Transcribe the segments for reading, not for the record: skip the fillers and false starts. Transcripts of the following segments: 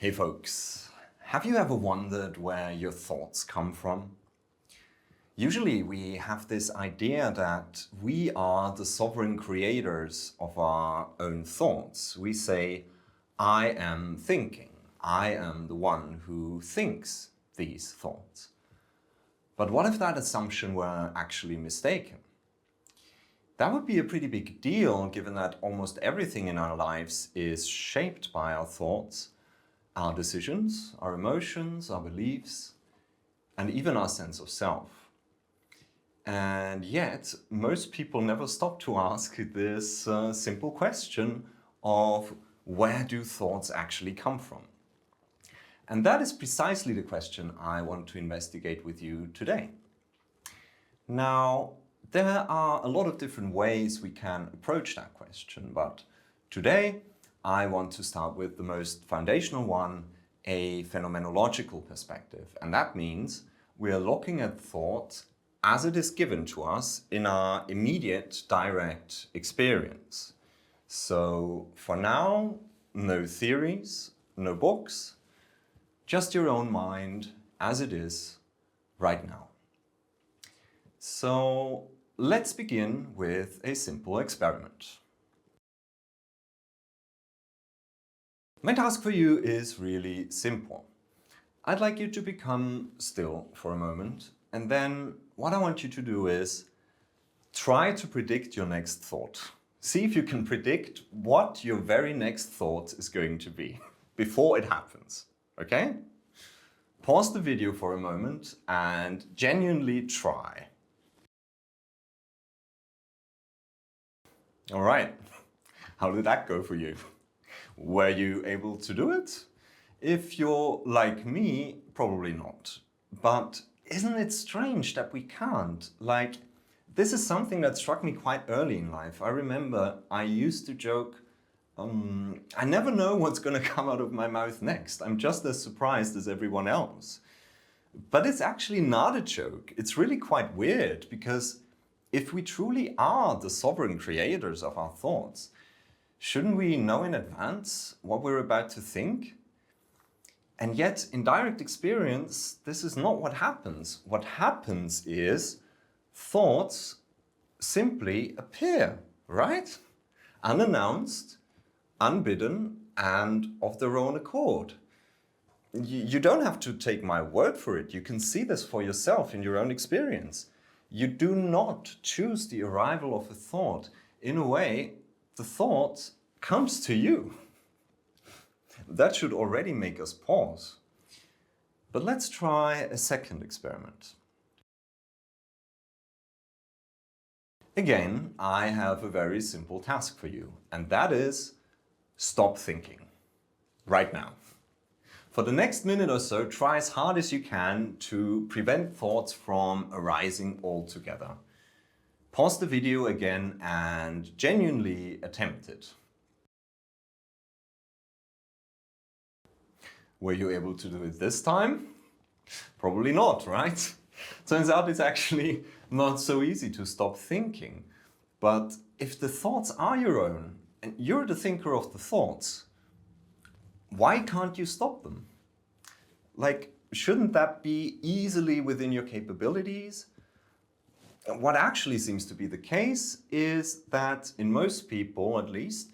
Hey folks, have you ever wondered where your thoughts come from? Usually we have this idea that we are the sovereign creators of our own thoughts. We say, I am thinking. I am the one who thinks these thoughts. But what if that assumption were actually mistaken? That would be a pretty big deal, given that almost everything in our lives is shaped by our thoughts, our decisions, our emotions, our beliefs, and even our sense of self. And yet, most people never stop to ask this simple question of where do thoughts actually come from? And that is precisely the question I want to investigate with you today. Now, there are a lot of different ways we can approach that question, but today I want to start with the most foundational one, a phenomenological perspective. And that means we are looking at thought as it is given to us in our immediate, direct experience. So for now, no theories, no books, just your own mind as it is right now. So let's begin with a simple experiment. My task for you is really simple. I'd like you to become still for a moment, and then what I want you to do is try to predict your next thought. See if you can predict what your very next thought is going to be before it happens, okay? Pause the video for a moment and genuinely try. All right, how did that go for you? Were you able to do it? If you're like me, probably not. But isn't it strange that we can't? Like, this is something that struck me quite early in life. I remember I used to joke, I never know what's going to come out of my mouth next. I'm just as surprised as everyone else. But it's actually not a joke. It's really quite weird, because if we truly are the sovereign creators of our thoughts, shouldn't we know in advance what we're about to think? And yet, in direct experience, this is not what happens. What happens is thoughts simply appear, right? Unannounced, unbidden, and of their own accord. You don't have to take my word for it. You can see this for yourself in your own experience. You do not choose the arrival of a thought. In a way, the thought comes to you. That should already make us pause. But let's try a second experiment. Again, I have a very simple task for you, and that is stop thinking right now. For the next minute or so, try as hard as you can to prevent thoughts from arising altogether. Pause the video again and genuinely attempt it. Were you able to do it this time? Probably not, right? Turns out it's actually not so easy to stop thinking. But if the thoughts are your own, and you're the thinker of the thoughts, why can't you stop them? Like, shouldn't that be easily within your capabilities? What actually seems to be the case is that in most people, at least,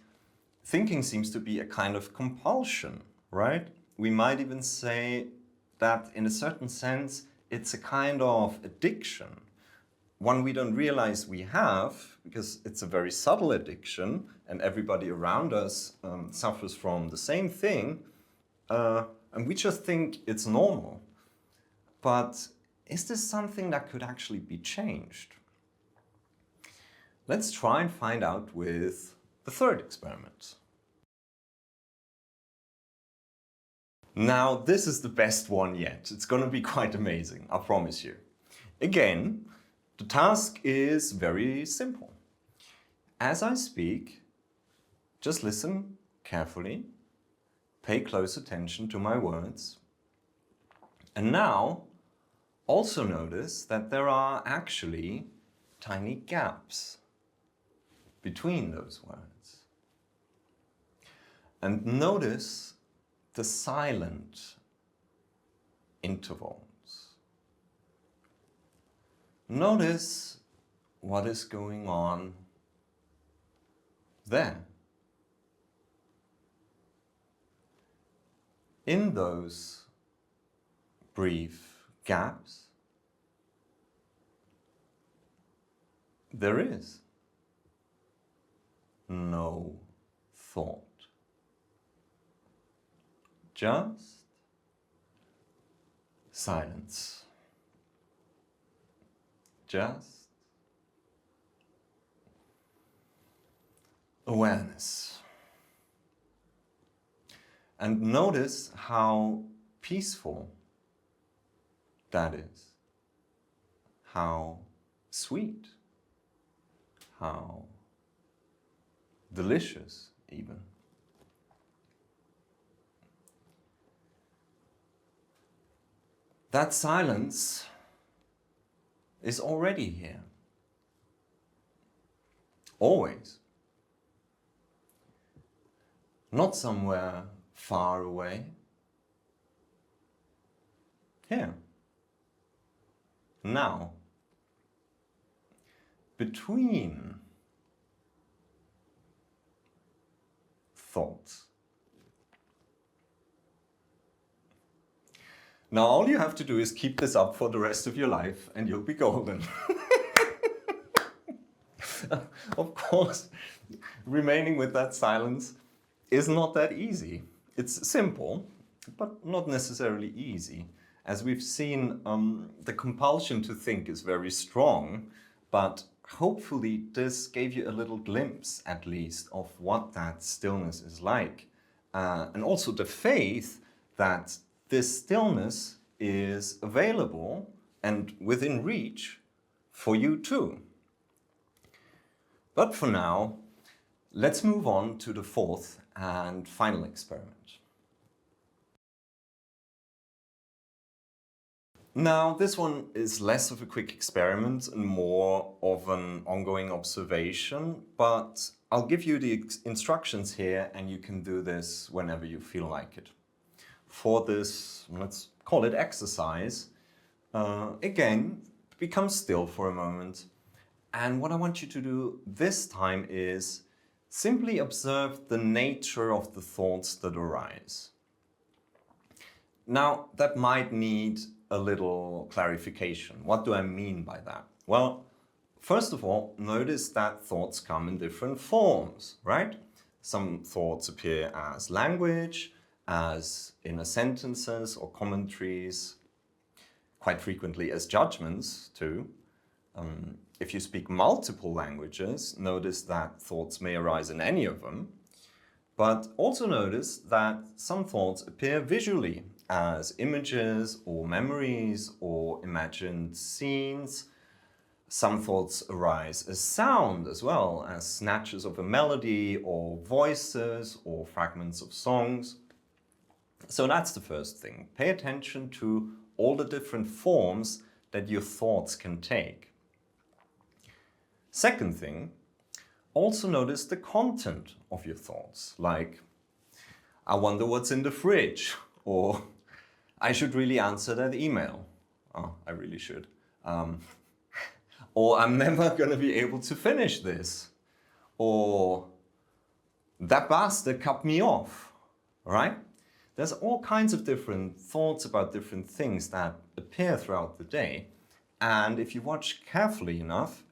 thinking seems to be a kind of compulsion, right? We might even say that in a certain sense, it's a kind of addiction. One we don't realize we have, because it's a very subtle addiction and everybody around us suffers from the same thing, and we just think it's normal. But is this something that could actually be changed? Let's try and find out with the third experiment. Now, this is the best one yet. It's going to be quite amazing, I promise you. Again, the task is very simple. As I speak, just listen carefully, pay close attention to my words, and now also notice that there are actually tiny gaps between those words. And notice the silent intervals. Notice what is going on there. In those brief gaps, there is no thought. Just silence. Just awareness. And notice how peaceful that is. How sweet. How delicious even. That silence is already here. Always. Not somewhere far away. Here. Now. Between thoughts. Now all you have to do is keep this up for the rest of your life and you'll be golden. Of course, remaining with that silence is not that easy. It's simple, but not necessarily easy. As we've seen, the compulsion to think is very strong, but hopefully this gave you a little glimpse, at least, of what that stillness is like. And also the faith that this stillness is available and within reach for you too. But for now, let's move on to the fourth and final experiment. Now, this one is less of a quick experiment and more of an ongoing observation, but I'll give you the instructions here and you can do this whenever you feel like it. For this, let's call it exercise, again, become still for a moment. And what I want you to do this time is simply observe the nature of the thoughts that arise. Now, that might need a little clarification. What do I mean by that? Well, first of all, notice that thoughts come in different forms, right? Some thoughts appear as language, as inner sentences or commentaries, quite frequently as judgments too. If you speak multiple languages, notice that thoughts may arise in any of them. But also notice that some thoughts appear visually as images or memories or imagined scenes. Some thoughts arise as sound as well, as snatches of a melody or voices or fragments of songs. So that's the first thing. Pay attention to all the different forms that your thoughts can take. Second thing, also notice the content of your thoughts, like, I wonder what's in the fridge, or I should really answer that email. Oh, I really should. Or I'm never going to be able to finish this. Or that bastard cut me off, right? There's all kinds of different thoughts about different things that appear throughout the day. And if you watch carefully enough,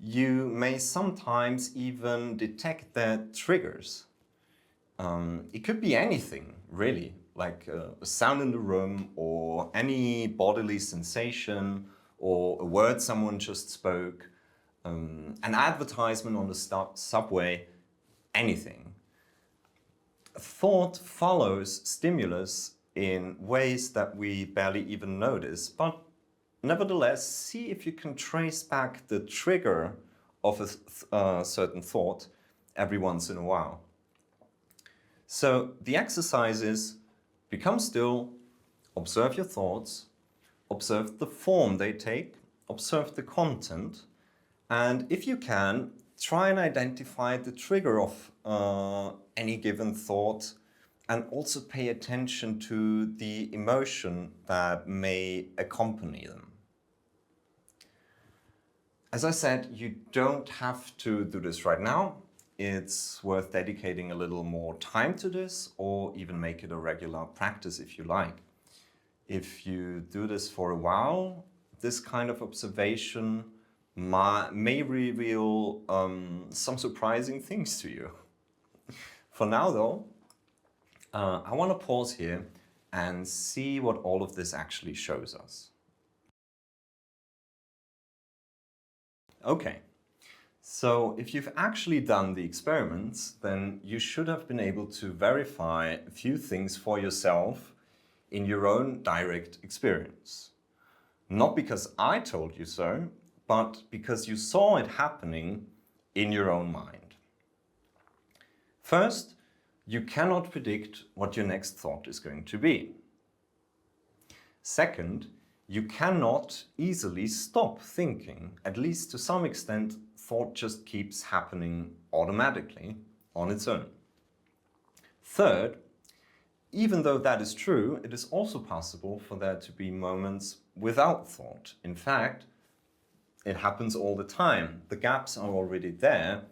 you may sometimes even detect their triggers. It could be anything, really, like a sound in the room or any bodily sensation or a word someone just spoke, an advertisement on the subway, anything. Thought follows stimulus in ways that we barely even notice, but nevertheless, see if you can trace back the trigger of a certain thought every once in a while. So the exercise is become still, observe your thoughts, observe the form they take, observe the content, and if you can, try and identify the trigger of any given thought and also pay attention to the emotion that may accompany them. As I said, you don't have to do this right now. It's worth dedicating a little more time to this, or even make it a regular practice if you like. If you do this for a while, this kind of observation may reveal some surprising things to you. For now though, I want to pause here and see what all of this actually shows us. Okay, so if you've actually done the experiments, then you should have been able to verify a few things for yourself in your own direct experience. Not because I told you so, but because you saw it happening in your own mind. First, you cannot predict what your next thought is going to be. Second, you cannot easily stop thinking. At least to some extent, thought just keeps happening automatically on its own. Third, even though that is true, it is also possible for there to be moments without thought. In fact, it happens all the time. The gaps are already there.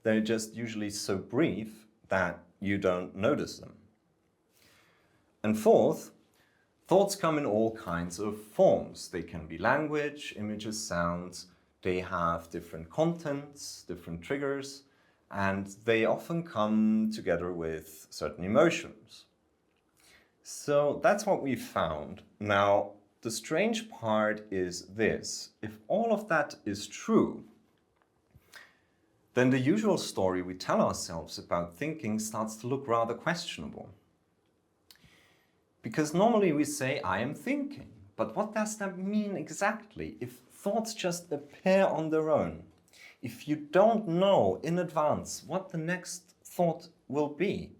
They're just usually so brief that you don't notice them. And fourth, thoughts come in all kinds of forms. They can be language, images, sounds. They have different contents, different triggers, and they often come together with certain emotions. So that's what we found. Now, the strange part is this. If all of that is true, then the usual story we tell ourselves about thinking starts to look rather questionable. Because normally we say, I am thinking. But what does that mean exactly? If thoughts just appear on their own, if you don't know in advance what the next thought will be,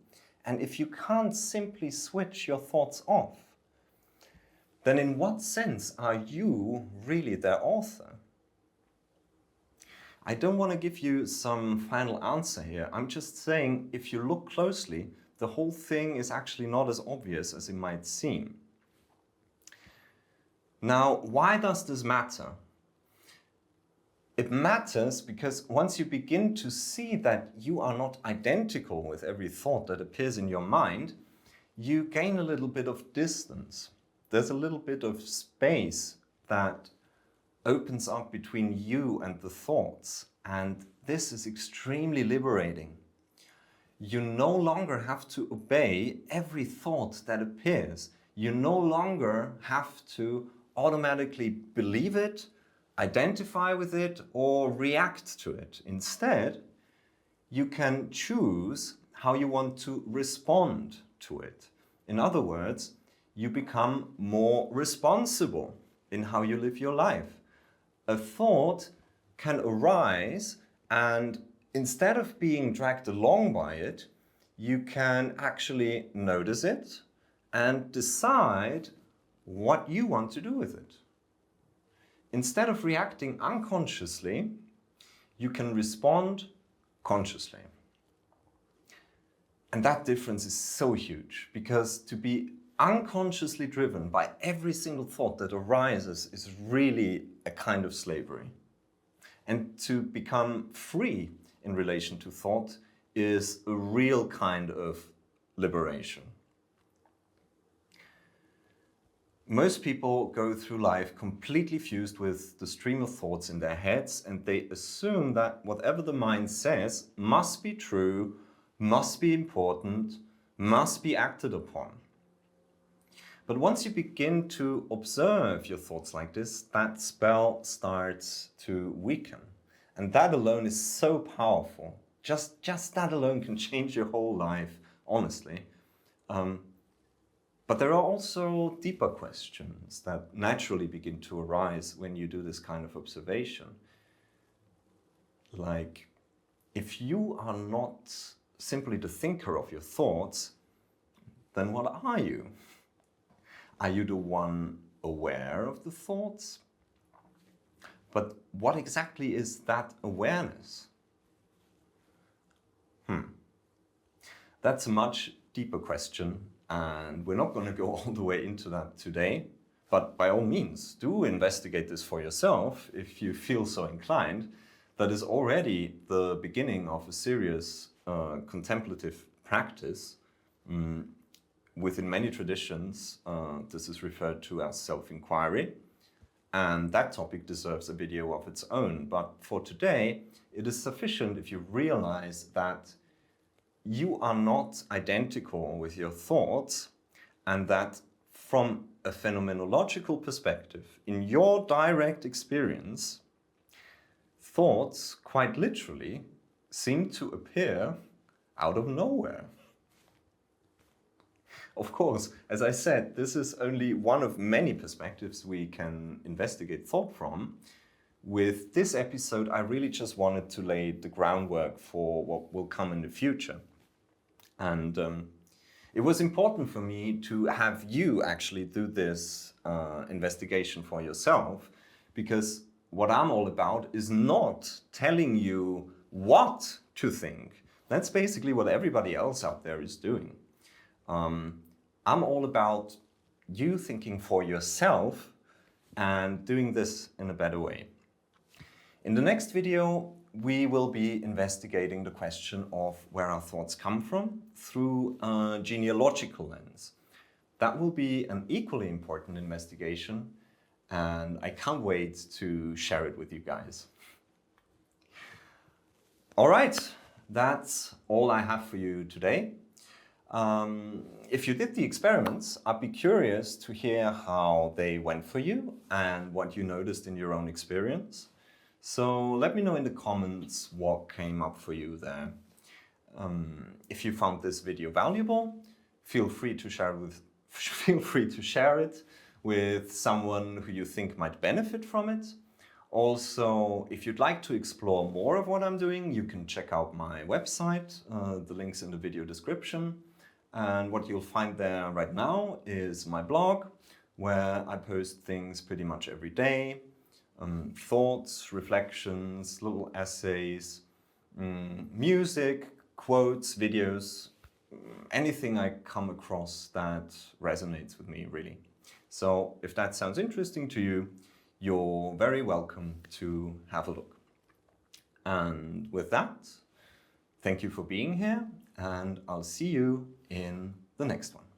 and if you can't simply switch your thoughts off, then in what sense are you really their author? I don't want to give you some final answer here. I'm just saying, if you look closely, the whole thing is actually not as obvious as it might seem. Now, why does this matter? It matters because once you begin to see that you are not identical with every thought that appears in your mind, you gain a little bit of distance. There's a little bit of space that opens up between you and the thoughts, and this is extremely liberating. You no longer have to obey every thought that appears. You no longer have to automatically believe it, identify with it, or react to it. Instead, you can choose how you want to respond to it. In other words, you become more responsible in how you live your life. A thought can arise, and instead of being dragged along by it, you can actually notice it and decide what you want to do with it. Instead of reacting unconsciously, you can respond consciously. And that difference is so huge, because to be unconsciously driven by every single thought that arises is really a kind of slavery. And to become free in relation to thought is a real kind of liberation. Most people go through life completely fused with the stream of thoughts in their heads, and they assume that whatever the mind says must be true, must be important, must be acted upon. But once you begin to observe your thoughts like this, that spell starts to weaken. And that alone is so powerful. Just that alone can change your whole life, honestly. But there are also deeper questions that naturally begin to arise when you do this kind of observation. Like, if you are not simply the thinker of your thoughts, then what are you? Are you the one aware of the thoughts? But what exactly is that awareness? That's a much deeper question, and we're not going to go all the way into that today. But by all means, do investigate this for yourself if you feel so inclined. That is already the beginning of a serious contemplative practice. Within many traditions, this is referred to as self-inquiry, and that topic deserves a video of its own. But for today, it is sufficient if you realize that you are not identical with your thoughts, and that from a phenomenological perspective, in your direct experience, thoughts quite literally seem to appear out of nowhere. Of course, as I said, this is only one of many perspectives we can investigate thought from. With this episode, I really just wanted to lay the groundwork for what will come in the future. And it was important for me to have you actually do this investigation for yourself, because what I'm all about is not telling you what to think. That's basically what everybody else out there is doing. I'm all about you thinking for yourself and doing this in a better way. In the next video, we will be investigating the question of where our thoughts come from through a genealogical lens. That will be an equally important investigation, and I can't wait to share it with you guys. All right, that's all I have for you today. If you did the experiments, I'd be curious to hear how they went for you and what you noticed in your own experience. So let me know in the comments what came up for you there. If you found this video valuable, feel free to share it with someone who you think might benefit from it. Also, if you'd like to explore more of what I'm doing, you can check out my website. The link's in the video description. And what you'll find there right now is my blog, where I post things pretty much every day. Thoughts, reflections, little essays, music, quotes, videos, anything I come across that resonates with me, really. So if that sounds interesting to you, you're very welcome to have a look. And with that, thank you for being here, and I'll see you in the next one.